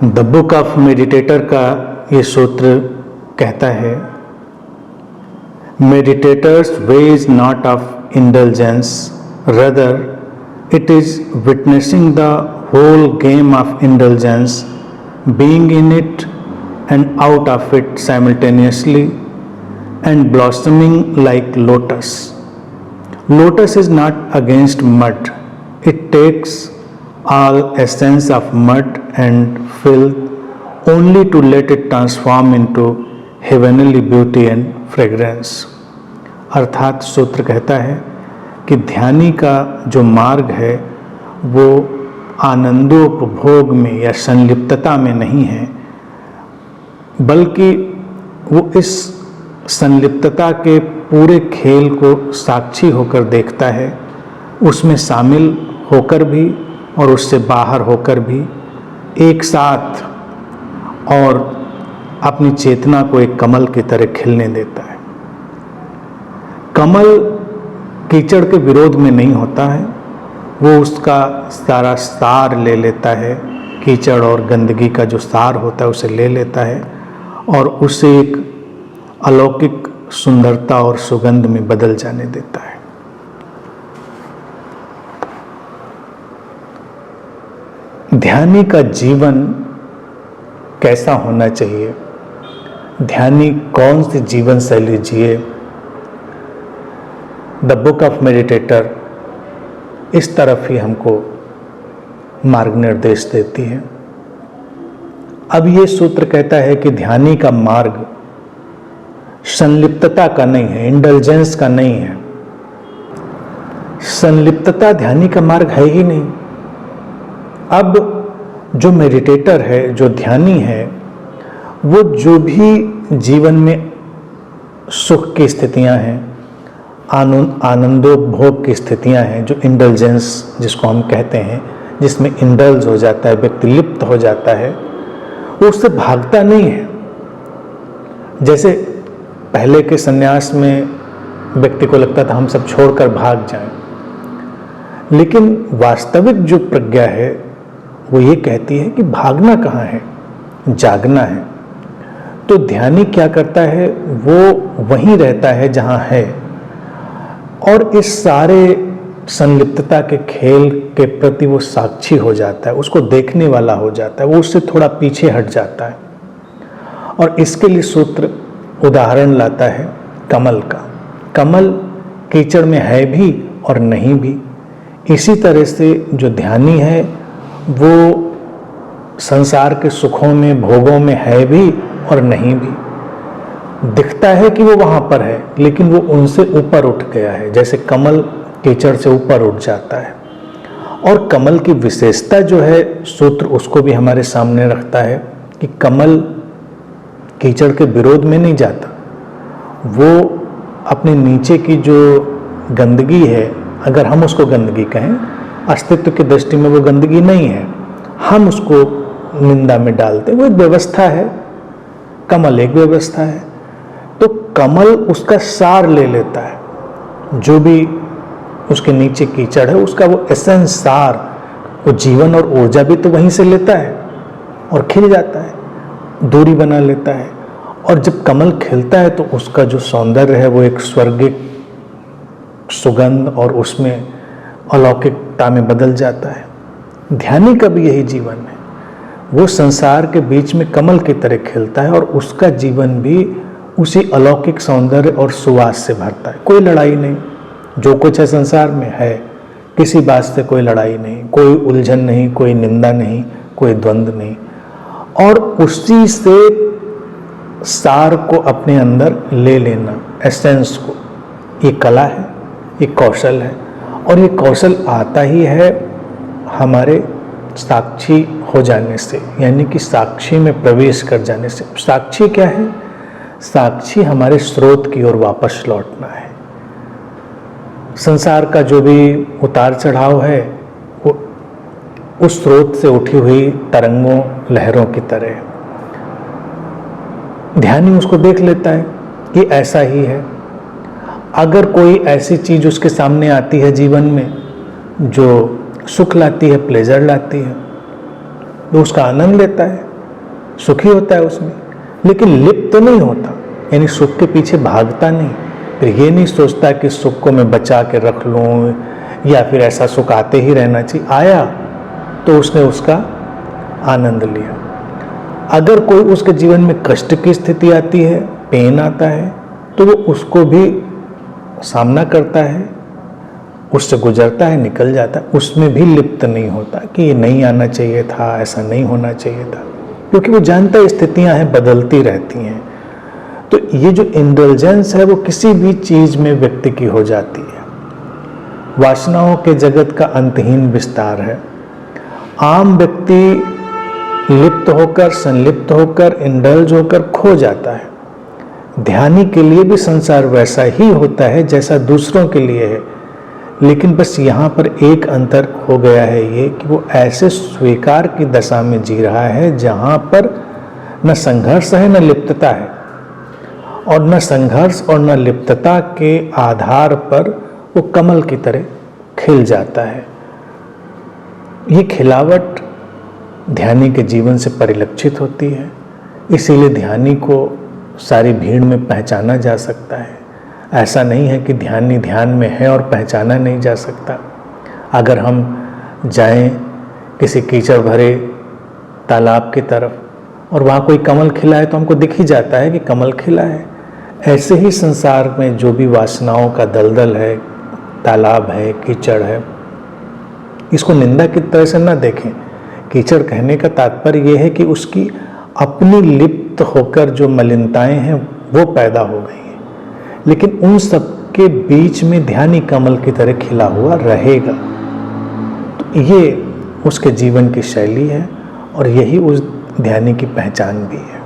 The book of meditator का ये सूत्र कहता है, meditator's way is not of indulgence, rather it is witnessing the whole game of indulgence, being in it and out of it simultaneously and blossoming like lotus. Lotus is not against mud. It takes all essence of mud and filth only to let it transform into heavenly beauty and fragrance. अर्थात सूत्र कहता है कि ध्यानी का जो मार्ग है वो आनंदोपभोग में या संलिप्तता में नहीं है, बल्कि वो इस संलिप्तता के पूरे खेल को साक्षी होकर देखता है, उसमें शामिल होकर भी और उससे बाहर होकर भी एक साथ, और अपनी चेतना को एक कमल की तरह खिलने देता है। कमल कीचड़ के विरोध में नहीं होता है, वो उसका सारा सार ले लेता है, कीचड़ और गंदगी का जो सार होता है उसे ले लेता है और उसे एक अलौकिक सुंदरता और सुगंध में बदल जाने देता है। ध्यानी का जीवन कैसा होना चाहिए, ध्यानी कौन सी जीवन शैली जिए, द बुक ऑफ मेडिटेटर इस तरफ ही हमको मार्ग निर्देश देती है। अब ये सूत्र कहता है कि ध्यानी का मार्ग संलिप्तता का नहीं है, इंडल्जेंस का नहीं है। संलिप्तता ध्यानी का मार्ग है ही नहीं। अब जो मेडिटेटर है, जो ध्यानी है, वो जो भी जीवन में सुख की स्थितियां हैं, आनंदोपभोग की स्थितियां हैं, जो इंडल्जेंस जिसको हम कहते हैं, जिसमें इंडल्ज हो जाता है, व्यक्ति लिप्त हो जाता है, वो उससे भागता नहीं है। जैसे पहले के सन्यास में व्यक्ति को लगता था हम सब छोड़कर भाग जाएं, लेकिन वास्तविक जो प्रज्ञा है वो ये कहती है कि भागना कहाँ है, जागना है। तो ध्यानी क्या करता है, वो वहीं रहता है जहाँ है, और इस सारे संलिप्तता के खेल के प्रति वो साक्षी हो जाता है, उसको देखने वाला हो जाता है, वो उससे थोड़ा पीछे हट जाता है। और इसके लिए सूत्र उदाहरण लाता है कमल का। कमल कीचड़ में है भी और नहीं भी। इसी तरह से जो ध्यानी है वो संसार के सुखों में, भोगों में है भी और नहीं भी। दिखता है कि वो वहाँ पर है, लेकिन वो उनसे ऊपर उठ गया है, जैसे कमल कीचड़ से ऊपर उठ जाता है। और कमल की विशेषता जो है, सूत्र उसको भी हमारे सामने रखता है कि कमल कीचड़ के विरोध में नहीं जाता, वो अपने नीचे की जो गंदगी है, अगर हम उसको गंदगी कहें, अस्तित्व की दृष्टि में वो गंदगी नहीं है, हम उसको निंदा में डालते हैं, वो एक व्यवस्था है, कमल एक व्यवस्था है। तो कमल उसका सार ले लेता है, जो भी उसके नीचे कीचड़ है उसका वो एसेंस, सार, वो जीवन और ऊर्जा भी तो वहीं से लेता है और खिल जाता है, दूरी बना लेता है। और जब कमल खिलता है तो उसका जो सौंदर्य है वो एक स्वर्गिक सुगंध और उसमें अलौकिकता में बदल जाता है। ध्यानी का भी यही जीवन है, वो संसार के बीच में कमल की तरह खिलता है और उसका जीवन भी उसी अलौकिक सौंदर्य और सुवास से भरता है। कोई लड़ाई नहीं, जो कुछ है संसार में है, किसी बात से कोई लड़ाई नहीं, कोई उलझन नहीं, कोई निंदा नहीं, कोई द्वंद्व नहीं, और उसी से सार को अपने अंदर ले लेना, एसेंस को, ये कला है, ये कौशल है। और ये कौशल आता ही है हमारे साक्षी हो जाने से, यानी कि साक्षी में प्रवेश कर जाने से। साक्षी क्या है? साक्षी हमारे स्रोत की ओर वापस लौटना है। संसार का जो भी उतार चढ़ाव है वो उस स्रोत से उठी हुई तरंगों, लहरों की तरह। ध्यानी उसको देख लेता है कि ऐसा ही है। अगर कोई ऐसी चीज उसके सामने आती है जीवन में जो सुख लाती है, प्लेजर लाती है, तो उसका आनंद लेता है, सुखी होता है उसमें, लेकिन लिप्त तो नहीं होता, यानी सुख के पीछे भागता नहीं। फिर ये नहीं सोचता कि सुख को मैं बचा के रख लूँ या फिर ऐसा सुख आते ही रहना चाहिए। आया तो उसने उसका आनंद लिया। अगर कोई उसके जीवन में कष्ट की स्थिति आती है, पेन आता है, तो वो उसको भी सामना करता है, उससे गुजरता है, निकल जाता है, उसमें भी लिप्त नहीं होता कि ये नहीं आना चाहिए था, ऐसा नहीं होना चाहिए था, क्योंकि वो जानता है स्थितियां हैं, बदलती रहती हैं। तो ये जो इंडल्जेंस है वो किसी भी चीज में व्यक्ति की हो जाती है। वासनाओं के जगत का अंतहीन विस्तार है। आम व्यक्ति लिप्त होकर, संलिप्त होकर, इंडल्ज होकर खो जाता है। ध्यानी के लिए भी संसार वैसा ही होता है जैसा दूसरों के लिए है, लेकिन बस यहाँ पर एक अंतर हो गया है ये कि वो ऐसे स्वीकार की दशा में जी रहा है जहाँ पर न संघर्ष है न लिप्तता है, और न संघर्ष और न लिप्तता के आधार पर वो कमल की तरह खिल जाता है। ये खिलावट ध्यानी के जीवन से परिलक्षित होती है, इसीलिए ध्यानी को सारी भीड़ में पहचाना जा सकता है। ऐसा नहीं है कि ध्यानी ध्यान में है और पहचाना नहीं जा सकता। अगर हम जाएं किसी कीचड़ भरे तालाब की तरफ और वहाँ कोई कमल खिला है तो हमको दिख ही जाता है कि कमल खिला है। ऐसे ही संसार में जो भी वासनाओं का दलदल है, तालाब है, कीचड़ है, इसको निंदा की तरह से ना देखें। कीचड़ कहने का तात्पर्य यह है कि उसकी अपनी लिप्त होकर जो मलिनताएं हैं वो पैदा हो गई हैं, लेकिन उन सब के बीच में ध्यानी कमल की तरह खिला हुआ रहेगा। तो ये उसके जीवन की शैली है और यही उस ध्यानी की पहचान भी है।